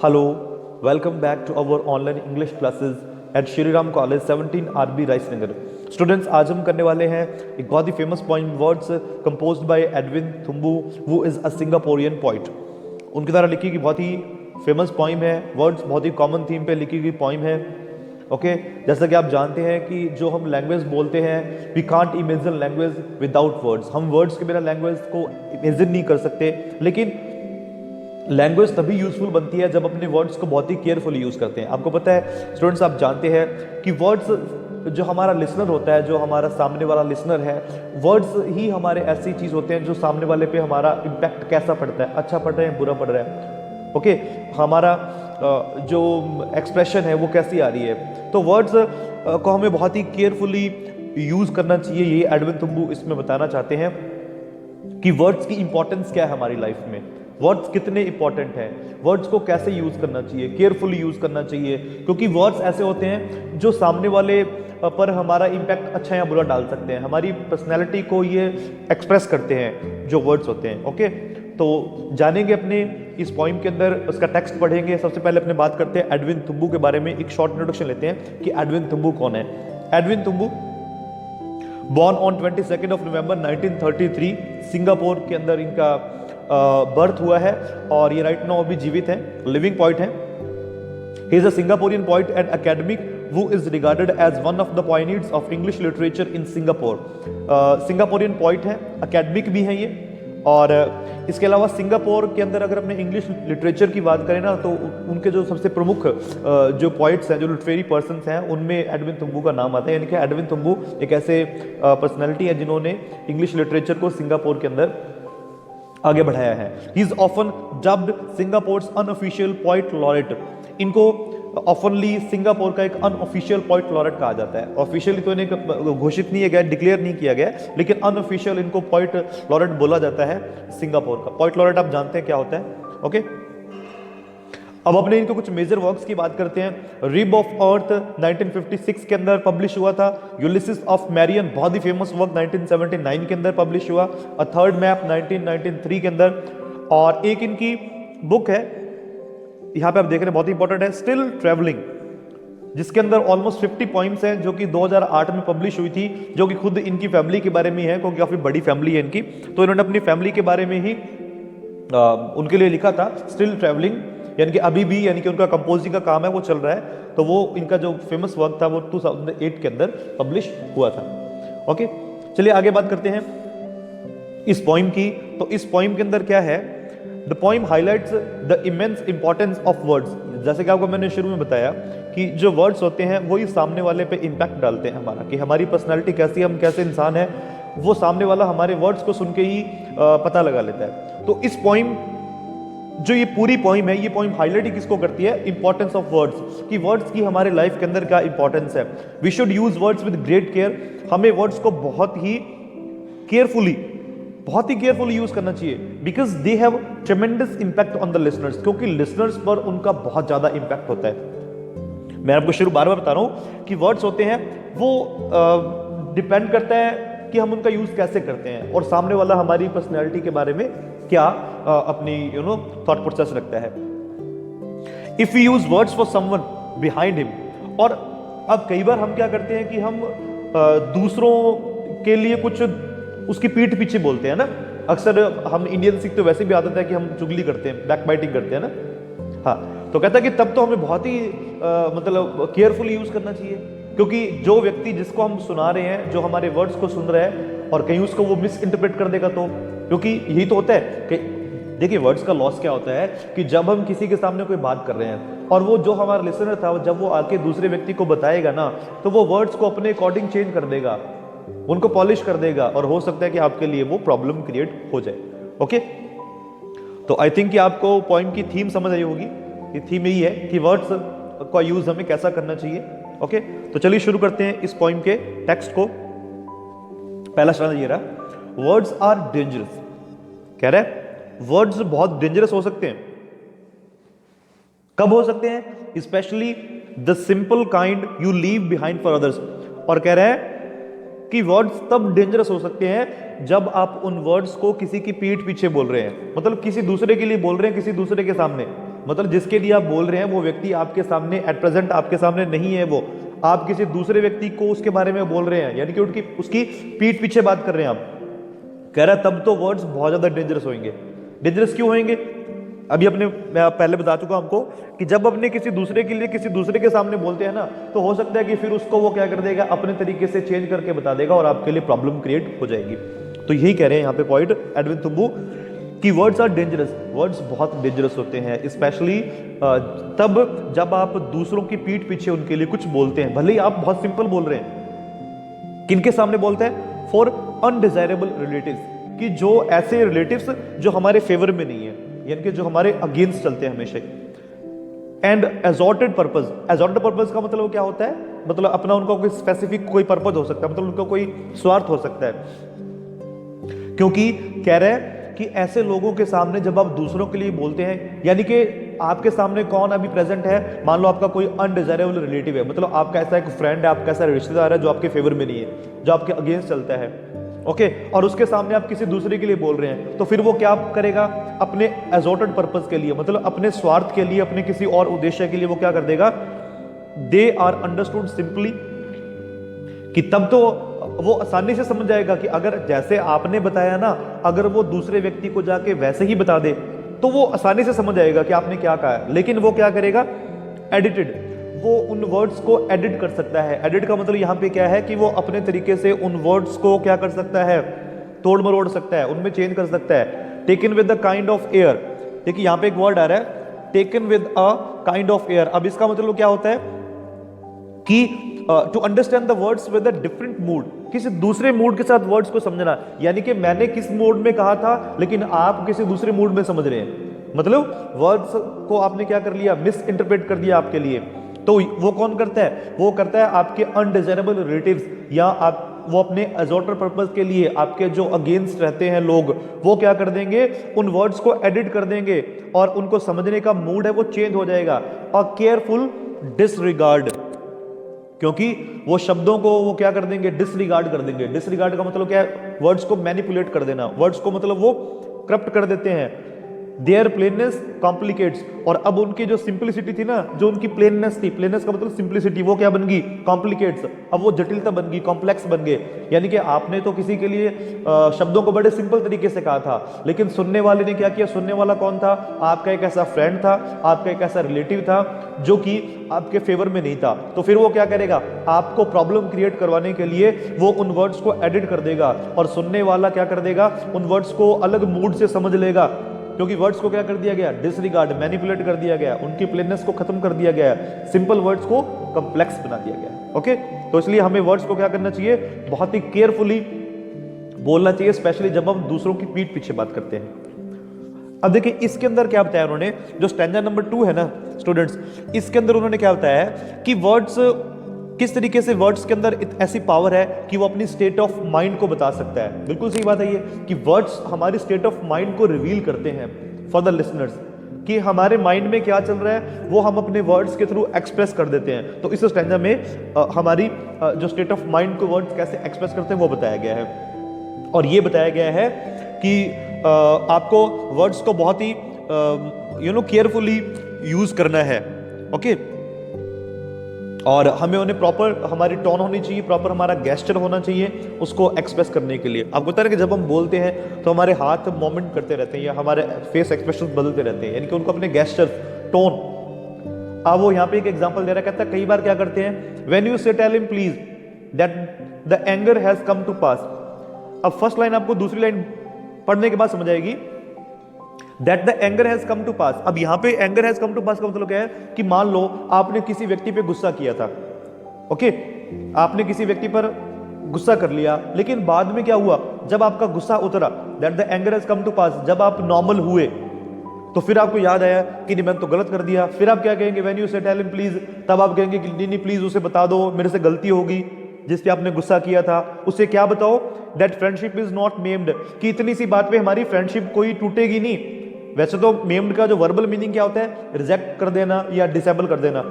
Hello, welcome back to our online English classes at Shri Ram College 17 RB Rais Nagar. Students, आज हम करने वाले हैं एक बहुत ही famous poem words composed by Edwin Thumboo वो इज़ अ सिंगापोरियन पोइट। उनके द्वारा लिखी गई बहुत ही फेमस पोइम है, वर्ड्स बहुत ही कॉमन थीम पे लिखी गई पोइम है। ओके जैसा कि आप जानते हैं कि जो हम लैंग्वेज बोलते हैं, we can't imagine language without words. हम वर्ड्स के बिना लैंग्वेज को इमेजिन नहीं कर सकते, लेकिन लैंग्वेज तभी यूजफुल बनती है जब अपने वर्ड्स को बहुत ही केयरफुली यूज़ करते हैं। आपको पता है स्टूडेंट्स, आप जानते हैं कि वर्ड्स, जो हमारा लिसनर होता है, जो हमारा सामने वाला लिसनर है, वर्ड्स ही हमारे ऐसी चीज़ होते हैं जो सामने वाले पे हमारा इम्पैक्ट कैसा पड़ता है, अच्छा पड़ रहा है बुरा पड़ रहा है। ओके हमारा जो एक्सप्रेशन है वो कैसी आ रही है। तो वर्ड्स को हमें बहुत ही केयरफुली यूज़ करना चाहिए। ये एडविन थुम्बू इसमें बताना चाहते हैं कि वर्ड्स की इंपॉर्टेंस क्या है हमारी लाइफ में, वर्ड्स कितने इंपॉर्टेंट हैं, वर्ड्स को कैसे यूज़ करना चाहिए, केयरफुली यूज़ करना चाहिए, क्योंकि वर्ड्स ऐसे होते हैं जो सामने वाले पर हमारा इम्पैक्ट अच्छा या बुरा डाल सकते हैं। हमारी पर्सनैलिटी को ये एक्सप्रेस करते हैं जो वर्ड्स होते हैं। ओके तो जानेंगे अपने इस पोइम के अंदर, उसका टेक्स्ट पढ़ेंगे। सबसे पहले अपने बात करते हैं एडविन थुम्बू के बारे में। एक शॉर्ट इंट्रोडक्शन लेते हैं कि एडविन थुम्बू कौन है। Edwin Thumboo born on 22 November 1933 Singapore के अंदर इनका बर्थ हुआ है और ये राइट नाउ अभी जीवित है, लिविंग पोइट है। He is a Singaporean poet and academic who is regarded as one of the pioneers of English literature in Singapore। Singaporean poet है, एकेडमिक भी है ये। और इसके अलावा सिंगापुर के अंदर अगर अपने इंग्लिश लिटरेचर की बात करें ना, तो उनके जो सबसे प्रमुख जो पोइट्स हैं, जो लिटरेरी पर्सन्स हैं, उनमें एडविन थुम्बू का नाम आता है। यानी कि एडविन थुम्बू एक ऐसे पर्सनैलिटी है जिन्होंने इंग्लिश लिटरेचर को सिंगापुर के अंदर आगे बढ़ाया है। He is often dubbed Singapore's unofficial poet laureate. इनको ऑफनली सिंगापुर का एक अनऑफिशियल पोइट लॉरेट कहा जाता है। ऑफिशियली तो इन्हें घोषित नहीं किया गया, डिक्लेयर नहीं किया गया, लेकिन अनऑफिशियल इनको पोइट लॉरेट बोला जाता है सिंगापुर का। पोइट लॉरेट आप जानते हैं क्या होता है। ओके अब अपने इनके कुछ मेजर वर्क्स की बात करते हैं। रिब ऑफ अर्थ 1956 के अंदर पब्लिश हुआ था। यूलिसिस ऑफ मैरियन बहुत ही फेमस वर्क 1979 के अंदर पब्लिश हुआ। अ थर्ड मैप 1993 के अंदर। और एक इनकी बुक है, यहाँ पे आप देख रहे हैं, बहुत ही इंपॉर्टेंट है, स्टिल ट्रेवलिंग, जिसके अंदर ऑलमोस्ट 50 पॉइंट्स हैं, जो कि 2008 में पब्लिश हुई थी, जो कि खुद इनकी फैमिली के बारे में है, क्योंकि काफी बड़ी फैमिली है इनकी। तो इन्होंने अपनी फैमिली के बारे में ही उनके लिए लिखा था स्टिल ट्रेवलिंग, यानी कि अभी भी, यानी कि उनका कंपोजिंग का काम है वो चल रहा है। तो वो इनका जो फेमस वर्क था वो 2008 के अंदर पब्लिश हुआ था। ओके चलिए आगे बात करते हैं इस पोइम की। तो इस पोइम के अंदर क्या है, the poem highlights the immense importance of words. जैसे कि आपको मैंने शुरू में बताया कि जो वर्ड्स होते हैं वही सामने वाले पे इम्पैक्ट डालते हैं हमारा, कि हमारी पर्सनैलिटी कैसी, हम कैसे इंसान है, वो सामने वाला हमारे वर्ड्स को सुन के ही पता लगा लेता है। तो इस पोइम, जो ये पूरी पोइम है, ये पोइम हाईलाइट ही किसको करती है, इंपॉर्टेंस ऑफ वर्ड्स, कि वर्ड्स की हमारे लाइफ के अंदर क्या इंपॉर्टेंस है। We should use words with great care. हमें वर्ड्स को बहुत ही केयरफुली यूज करना चाहिए, because they have tremendous impact on the listeners, क्योंकि लिसनर्स पर उनका बहुत ज्यादा इंपैक्ट होता है। मैं आपको शुरू बार बार बता रहा हूं कि वर्ड्स होते हैं वो डिपेंड करता है कि हम उनका यूज कैसे करते हैं, और सामने वाला हमारी पर्सनैलिटी के बारे में क्या अपनी थॉट प्रोसेस रखता है। If you use words for someone behind him, और अब कई बार हम क्या करते हैं कि हम दूसरों के लिए कुछ उसकी पीठ पीछे बोलते हैं ना। अक्सर हम इंडियन सीखते वैसे भी आदत है कि हम चुगली करते हैं, बैक बाइटिंग करते हैं ना। हाँ, तो कहता है कि तब तो हमें बहुत ही मतलब केयरफुली यूज करना चाहिए, क्योंकि जो व्यक्ति जिसको हम सुना रहे हैं, जो हमारे वर्ड्स को सुन रहा है, और कहीं उसको वो मिस इंटरप्रेट कर देगा, तो क्योंकि यही तो होता है कि देखिए वर्ड्स का लॉस क्या होता है कि जब हम किसी के सामने कोई बात कर रहे हैं, और वो जो हमारा लिसनर था, जब वो आके दूसरे व्यक्ति को बताएगा ना, तो वो वर्ड्स को अपने अकॉर्डिंग चेंज कर देगा, उनको पॉलिश कर देगा, और हो सकता है कि आपके लिए वो प्रॉब्लम क्रिएट हो जाए। ओके तो आई थिंक कि आपको पोइम की थीम समझ आई होगी। ये थीम यही है कि वर्ड्स का यूज हमें कैसा करना चाहिए। ओके तो चलिए शुरू करते हैं इस पोइम के टेक्स्ट को। पहला शब्द ये रहा, वर्ड्स आर डेंजरस। कह रहा है वर्ड्स बहुत डेंजरस हो सकते हैं। कब हो सकते हैं? Specially the simple kind you leave behind for others. और कह रहा है कि वर्ड्स तब डेंजरस हो सकते हैं जब आप उन वर्ड्स को किसी की पीठ पीछे बोल रहे हैं, मतलब किसी दूसरे के लिए बोल रहे हैं, किसी दूसरे के सामने। मतलब जिसके लिए आप बोल रहे हैं वो व्यक्ति आपके सामने एट प्रेजेंट आपके सामने नहीं है, वो आप किसी दूसरे व्यक्ति को उसके बारे में बोल रहे हैं, यानी कि उसकी पीठ पीछे बात कर रहे हैं आप। कह रहा तब तो वर्ड्स बहुत ज्यादा डेंजरस होंगे। डेंजरस क्यों होंगे? अभी मैं पहले बता चुका आपको कि जब अपने किसी दूसरे के लिए किसी दूसरे के सामने बोलते हैं ना, तो हो सकता है कि फिर उसको वो क्या कर देगा, अपने तरीके से चेंज करके बता देगा और आपके लिए प्रॉब्लम क्रिएट हो जाएगी। तो यही कह रहे हैं यहाँ पे पॉइंट एडविन तुम्बू कि वर्ड्स आर डेंजरस, वर्ड्स बहुत डेंजरस होते हैं, स्पेशली तब जब आप दूसरों की पीठ पीछे उनके लिए कुछ बोलते हैं, भले ही आप बहुत सिंपल बोल रहे हैं। किनके सामने बोलते हैं? फॉर अनडिजायरेबल रिलेटिव्स, कि जो ऐसे रिलेटिव्स जो हमारे फेवर में नहीं है, यानी कि जो हमारे अगेंस्ट चलते हैं हमेशा। एंड एजॉर्टेड पर्पज, एजॉर्टेड पर्पज का मतलब क्या होता है? मतलब अपना उनका कोई स्पेसिफिक कोई पर्पज हो सकता है, मतलब उनका कोई स्वार्थ हो सकता है। क्योंकि कह रहे हैं कि ऐसे लोगों के सामने जब आप दूसरों के लिए बोलते हैं, यानी कि आपके सामने कौन अभी प्रेजेंट है, मान लो आपका कोई अनडिजायरेबल रिलेटिव है, मतलब आपका ऐसा एक फ्रेंड है, आपका ऐसा रिश्तेदार है जो आपके फेवर में नहीं है, जो आपके अगेंस्ट चलता है, ओके, और उसके सामने आप किसी दूसरे के लिए बोल रहे हैं, तो फिर वो क्या करेगा? अपने एजॉर्टेड पर्पस के लिए, मतलब अपने स्वार्थ के लिए, अपने किसी और उद्देश्य के लिए वो क्या कर देगा? दे आर अंडरस्टूड सिंपली, कि तब तो वो आसानी से समझ जाएगा कि अगर जैसे आपने बताया ना, अगर वो दूसरे व्यक्ति को जाके वैसे ही बता दे तो वो आसानी से समझ जाएगा कि आपने क्या कहा है। लेकिन वो क्या करेगा? एडिटेड, वो उन वर्ड्स को एडिट कर सकता है। एडिट का मतलब यहां पे क्या है कि वो अपने तरीके से उन वर्ड्स को क्या कर सकता है? तोड़ मरोड़ सकता है, उनमें चेंज कर सकता है। Taken with the kind of air, देखिए यहां पे एक वर्ड आ रहा है taken with a kind of air. अब इसका मतलब क्या होता है कि to understand the words with a different mood, किसी दूसरे मूड के साथ वर्ड्स को समझना, यानी कि मैंने किस मूड में कहा था लेकिन आप किसी दूसरे मूड में समझ रहे हैं, मतलब वर्ड्स को आपने क्या कर लिया? मिस इंटरप्रेट कर दिया आपके लिए। तो वो कौन करता है? वो करता है आपके अनडिजायरेबल रिलेटिव्स, या आप वो अपने एजॉर्टर पर्पस के लिए आपके जो अगेंस्ट रहते हैं लोग, वो क्या कर देंगे? उन वर्ड्स को एडिट कर देंगे और उनको समझने का मूड है वो चेंज हो जाएगा। और केयरफुल डिसरिगार्ड, क्योंकि वो शब्दों को वो क्या कर देंगे? डिसरिगार्ड कर देंगे। डिसरिगार्ड का मतलब क्या है? वर्ड्स को मैनिपुलेट कर देना, वर्ड्स को मतलब वो करप्ट कर देते हैं। देयर प्लेननेस कॉम्प्लिकेट्स, और अब उनकी जो सिंप्लिसिटी थी ना, जो उनकी प्लेननेस थी, प्लेननेस का मतलब सिंप्लिसिटी, वो क्या बन गई? कॉम्प्लिकेट्स, अब वो जटिलता बन गई, कॉम्प्लेक्स बन गए। यानी कि आपने तो किसी के लिए शब्दों को बड़े सिंपल तरीके से कहा था, लेकिन सुनने वाले ने क्या किया? सुनने वाला कौन था? आपका एक ऐसा फ्रेंड था, आपका एक ऐसा रिलेटिव था जो कि आपके फेवर में नहीं था। तो फिर वो क्या करेगा? आपको प्रॉब्लम क्रिएट करवाने के लिए वो उन वर्ड्स को एडिट कर देगा, और सुनने वाला क्या कर देगा? उन वर्ड्स को अलग मूड से समझ लेगा, क्योंकि वर्ड्स को क्या कर दिया गया? डिसरिगार्ड, मैनिपुलेट कर दिया गया, उनकी प्लेननेस को खत्म कर दिया गया, सिंपल वर्ड्स को कॉम्प्लेक्स बना दिया गया। ओके, तो इसलिए हमें वर्ड्स को क्या करना चाहिए? बहुत ही केयरफुली बोलना चाहिए, स्पेशली जब हम दूसरों की पीठ पीछे बात करते हैं। अब देखिए इसके अंदर क्या बताया उन्होंने, जो स्टैंजा नंबर 2 है ना स्टूडेंट्स, इसके अंदर उन्होंने क्या बताया है कि वर्ड्स किस तरीके से, वर्ड्स के अंदर ऐसी पावर है कि वो अपनी स्टेट ऑफ माइंड को बता सकता है। बिल्कुल सही बात है ये कि वर्ड्स हमारी स्टेट ऑफ माइंड को रिवील करते हैं फॉर द लिसनर्स, कि हमारे माइंड में क्या चल रहा है वो हम अपने वर्ड्स के थ्रू एक्सप्रेस कर देते हैं। तो इस स्टैंजा में हमारी जो स्टेट ऑफ माइंड को वर्ड्स कैसे एक्सप्रेस करते हैं वो बताया गया है। और ये बताया गया है कि आपको वर्ड्स को बहुत ही केयरफुली यूज करना है। ओके, और हमें उन्हें प्रॉपर, हमारी टोन होनी चाहिए, प्रॉपर हमारा गेस्चर होना चाहिए उसको एक्सप्रेस करने के लिए। आपको पता है कि जब हम बोलते हैं तो हमारे हाथ मूवमेंट करते रहते हैं या हमारे फेस एक्सप्रेशन बदलते रहते हैं, यानी कि उनको अपने गेस्चर, टोन। अब वो यहाँ पे एक एग्जांपल दे रहा है, कहता है कई बार क्या करते हैं, when you say tell him please that the anger has come to pass. अब फर्स्ट लाइन आपको दूसरी लाइन पढ़ने के बाद समझ आएगी, that the anger has come to pass. अब यहां पे anger has come to pass का मतलब क्या है कि मान लो आपने किसी व्यक्ति पे गुस्सा किया था, ओके, आपने किसी व्यक्ति पर गुस्सा कर लिया, लेकिन बाद में क्या हुआ? जब आपका गुस्सा उतरा, that the anger has come to pass, जब आप नॉर्मल हुए तो फिर आपको याद आया कि नहीं मैंने तो गलत कर दिया। फिर आप क्या कहेंगे? When you say tell him please, तब आप कहेंगे कि नहीं प्लीज उसे बता दो, मेरे से गलती होगी, जिस पे आपने गुस्सा किया था उसे क्या बताओ? That friendship is not maimed, कि इतनी सी बात पे हमारी फ्रेंडशिप कोई टूटेगी नहीं। वैसे तो मेम्ड का जो वर्बल मीनिंग क्या होता है? रिजेक्ट कर देना या डिसेबल कर देना।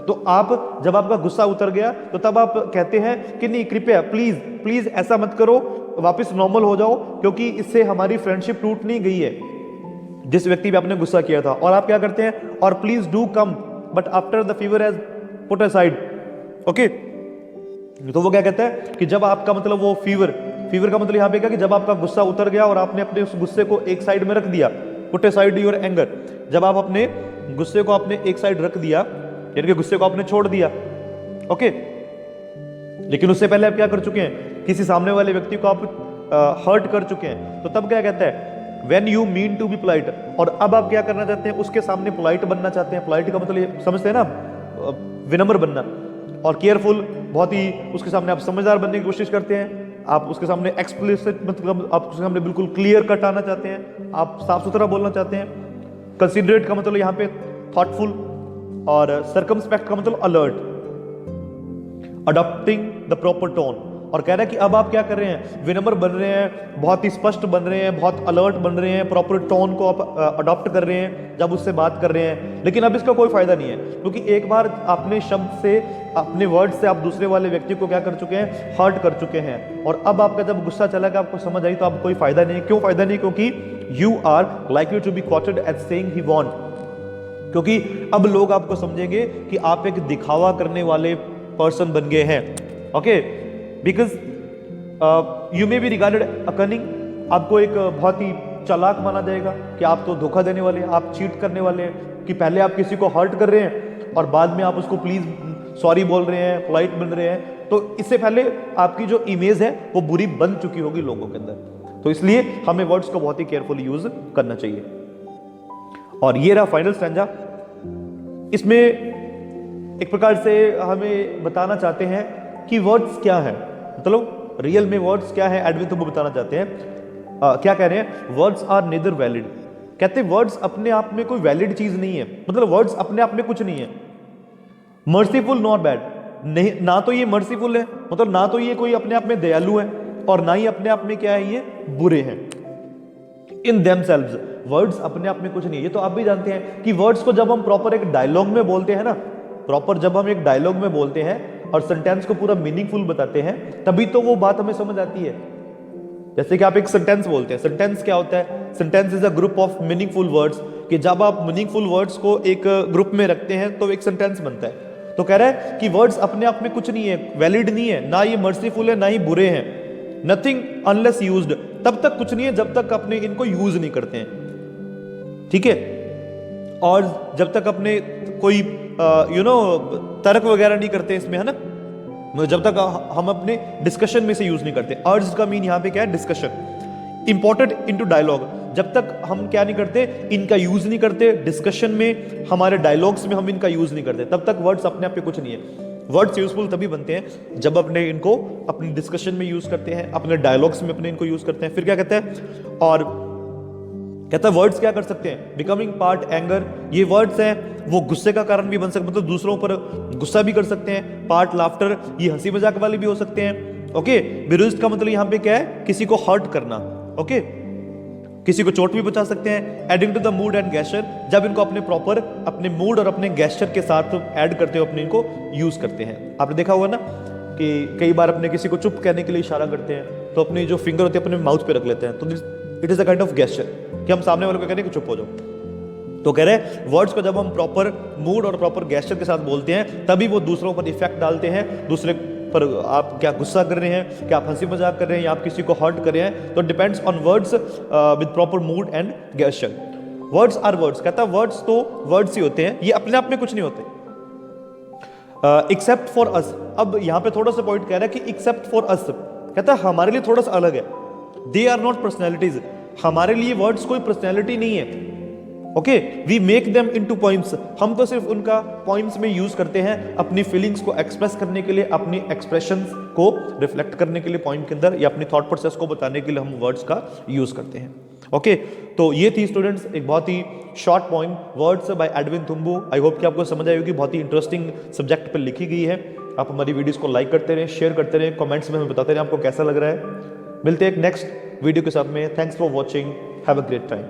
तो आप जब आपका गुस्सा उतर गया तो तब आप कहते हैं कि नहीं कृपया प्लीज प्लीज ऐसा मत करो, वापस नॉर्मल हो जाओ, क्योंकि इससे हमारी फ्रेंडशिप टूट नहीं गई है। जिस व्यक्ति पे आपने गुस्सा किया था, और आप क्या करते हैं, और please do come but after the fever has put aside. Okay, तो वो क्या कहता है कि जब आपका मतलब वो फीवर का मतलब यहां पे क्या कि जब आपका गुस्सा उतर गया और आपने अपने उस गुस्से को एक साइड में रख दिया, पुट असाइड योर एंगर, जब आप अपने गुस्से को आपने एक साइड रख दिया, यानी कि गुस्से को आपने छोड़ दिया। ओके, लेकिन उससे पहले आप क्या कर चुके हैं, किसी सामने वाले व्यक्ति को आप हर्ट कर चुके हैं, तो तब क्या कहता है, when you mean to be polite, और अब आप क्या करना चाहते हैं, उसके सामने पोलाइट बनना चाहते हैं। पोलाइट का मतलब ये समझते हैं ना, विनम्र बनना, और केयरफुल, बहुत ही उसके सामने आप समझदार बनने की कोशिश करते हैं, आप उसके सामने एक्सप्लिसिट मतलब आप उसके सामने बिल्कुल क्लियर कट आना चाहते हैं, आप साफ सुथरा बोलना चाहते हैं। कंसिडरेट का मतलब यहाँ पे थॉटफुल, और सर्कमस्पेक्ट का मतलब alert, adopting the proper tone, और कह रहा है कि अब आप क्या कर रहे हैं, विनम्र बन रहे हैं, बहुत ही स्पष्ट बन रहे हैं, बहुत अलर्ट बन रहे हैं, प्रॉपर टोन को आप अडॉप्ट कर रहे हैं जब उससे बात कर रहे हैं। लेकिन अब इसका कोई फायदा नहीं है, क्योंकि एक बार अपने शब्द से, अपने वर्ड से आप दूसरे वाले व्यक्ति को क्या कर चुके हैं, हर्ट कर चुके हैं। और अब आपका जब गुस्सा चला गया, आपको समझ आई, तो अब कोई फायदा नहीं है। क्यों फायदा नहीं? क्योंकि you are likely to be quoted as saying he want, क्योंकि अब लोग आपको समझेंगे कि आप एक दिखावा करने वाले पर्सन बन गए हैं। Okay, because you may be regarded a cunning, आपको एक बहुत ही चालाक माना जाएगा कि आप तो धोखा देने वाले हैं, आप चीट करने वाले हैं, कि पहले आप किसी को हर्ट कर रहे हैं और बाद में आप उसको प्लीज सॉरी बोल रहे हैं, पोलाइट बन रहे हैं। तो इससे पहले आपकी जो इमेज है वो बुरी बन चुकी होगी लोगों के अंदर। तो इसलिए हमें वर्ड्स को बहुत ही केयरफुली यूज करना चाहिए। और ये रहा फाइनल स्टैंजा। इसमें एक प्रकार से हमें बताना चाहते हैं कि वर्ड्स क्या है, मतलब रियल में वर्ड्स क्या है, एडविन तुमको बताना चाहते हैं। क्या कह रहे हैं, वर्ड्स आर नेदर वैलिड, कहते हैं वर्ड्स अपने आप में कोई वैलिड चीज नहीं है, मतलब वर्ड्स अपने आप में कुछ नहीं है। मर्सीफुल नॉट बैड, नहीं, ना तो ये मर्सीफुल है, मतलब ना तो ये कोई अपने आप में दयालु है, और ना ही अपने आप में क्या है, ये बुरे हैं। इन देमसेल्व्स, वर्ड्स अपने आप में कुछ नहीं है। ये तो आप भी जानते हैं कि वर्ड्स को जब हम प्रॉपर एक डायलॉग में बोलते हैं ना, प्रॉपर जब हम एक डायलॉग में बोलते हैं और सेंटेंस को पूरा मीनिंगफुल बताते हैं, तभी तो वो बात हमें समझ आती है। जैसे कि आप एक सेंटेंस बोलते हैं, सेंटेंस क्या होता है, sentence is a group of meaningful words, कि जब आप मीनिंगफुल वर्ड्स को एक ग्रुप में रखते हैं तो एक सेंटेंस बनता है। तो कह रहा है कि वर्ड्स अपने आप में कुछ नहीं है, वैलिड नहीं है, ना ये मर्सीफुल है ना ही बुरे हैं। नथिंग अनलेस यूज्ड, तब तक कुछ नहीं है जब तक अपने इनको यूज नहीं करते हैं, ठीक है। और जब तक अपने कोई तर्क वगैरह नहीं करते इसमें, है ना, जब तक हम अपने डिस्कशन में से यूज नहीं करते। अर्ज का मीन यहां पे क्या है, डिस्कशन। इंपोर्टेड इनटू डायलॉग, जब तक हम क्या नहीं करते, इनका यूज नहीं करते डिस्कशन में, हमारे डायलॉग्स में हम इनका यूज नहीं करते, तब तक वर्ड्स अपने आप पे कुछ नहीं है। वर्ड्स यूजफुल तभी बनते हैं जब अपने इनको अपनी डिस्कशन में यूज करते हैं, अपने डायलॉग्स में अपने इनको यूज करते हैं। फिर क्या कहते हैं, और कहता है वर्ड्स क्या कर सकते हैं, बिकमिंग पार्ट एंगर, ये वर्ड्स हैं वो गुस्से का कारण भी बन सकते, मतलब दूसरों पर गुस्सा भी कर सकते हैं। पार्ट लाफ्टर, ये हंसी मजाक वाले भी हो सकते हैं। ओके, बिरुज्ड का मतलब यहां पे क्या है, किसी को हर्ट करना। ओके, किसी को चोट भी बचा सकते हैं। Adding to the mood and gesture, जब इनको अपने प्रॉपर अपने मूड और अपने गेस्चर के साथ ऐड करते हो, अपने इनको यूज करते हैं। आपने देखा होगा ना कि कई बार अपने किसी को चुप कहने के लिए इशारा करते हैं, तो अपनी जो फिंगर होती है अपने माउथ पे रख लेते हैं, तो it is a kind of gesture कि हम सामने वाले को कहते हैं कि चुप हो जाओ। तो कह रहे हैं वर्ड्स को जब हम प्रॉपर मूड और प्रॉपर गेस्चर के साथ बोलते हैं, तभी वो दूसरों पर इफेक्ट डालते हैं। दूसरे पर आप क्या गुस्सा कर रहे हैं, क्या आप हंसी मजाक कर रहे हैं, या आप किसी को हर्ट कर रहे हैं, तो depends on words with proper mood and gesture. Words are words, कहता है वर्ड्स तो वर्ड्स ही होते हैं, ये अपने आप में कुछ नहीं होते। एक्सेप्ट फॉर अस, अब यहां पे थोड़ा सा पॉइंट कह रहा है कि एक्सेप्ट फॉर अस, कहता है हमारे लिए थोड़ा सा अलग है। दे आर नॉट पर्सनैलिटीज, हमारे लिए वर्ड्स कोई पर्सनैलिटी नहीं है। Okay, we make them into points, हम तो सिर्फ उनका पॉइंट्स में यूज करते हैं अपनी फीलिंग्स को एक्सप्रेस करने के लिए, अपनी एक्सप्रेशंस को रिफ्लेक्ट करने के लिए पॉइंट के अंदर, या अपनी थॉट प्रोसेस को बताने के लिए हम वर्ड्स का यूज करते हैं। ओके, तो ये थी स्टूडेंट्स एक बहुत ही short point words by Edwin Thumboo. I hope कि आपको समझ आई होगी, बहुत ही इंटरेस्टिंग सब्जेक्ट पर लिखी गई है। आप हमारी वीडियोस को लाइक करते रहें, शेयर करते रहें, कमेंट्स में हमें बताते रहें आपको कैसा लग रहा है। मिलते हैं एक नेक्स्ट वीडियो के साथ में। Thanks for watching, have a great time.